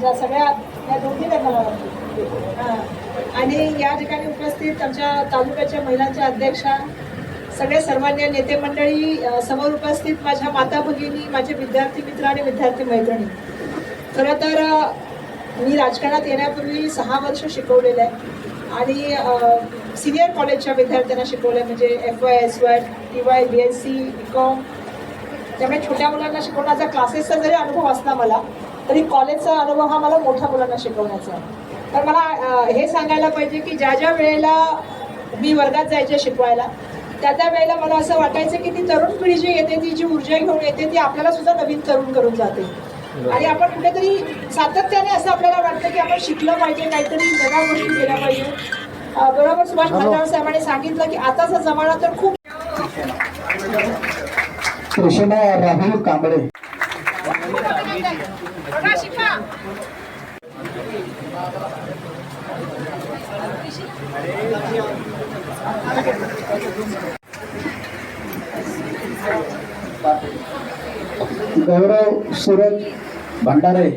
आमच्या सगळ्या या दोन्ही मला आणि या ठिकाणी उपस्थित आमच्या तालुक्याच्या महिलांच्या अध्यक्षा, सगळे सर्वमान्य नेते मंडळी, समोर उपस्थित माझ्या माता भगिनी, माझे विद्यार्थी मित्र आणि विद्यार्थी मैत्रिणी. खरं तर मी राजकारणात येण्यापूर्वी 6 वर्ष शिकवलेलं आहे आणि सिनियर कॉलेजच्या विद्यार्थ्यांना शिकवलं, म्हणजे FY, SY, TY, BSc, BCom. त्यामुळे छोट्या मुलांना शिकवण्याचा क्लासेसचा जरी अनुभव असला मला, तरी कॉलेजचा अनुभव हा मला मोठ्या मुलांना शिकवण्याचा आहे. तर मला हे सांगायला पाहिजे की ज्या ज्या वेळेला मी वर्गात जायचे शिकवायला, त्या त्या वेळेला मला असं वाटायचं की ती तरुण पिढी जी येते, ती जी ऊर्जा घेऊन येते, ती आपल्याला सुद्धा नवीन तरुण करून जाते. आणि आपण कुठेतरी सातत्याने असं आपल्याला वाटतं की आपण शिकलं पाहिजे, काहीतरी नव्या गोष्टी केल्या पाहिजे. बरोबर सुभाष भालेराव साहेबांनी सांगितलं की आताचा जमाना तर खूप. कृष्णा राहुल कांबळे. गौरव सूरज भंडारे.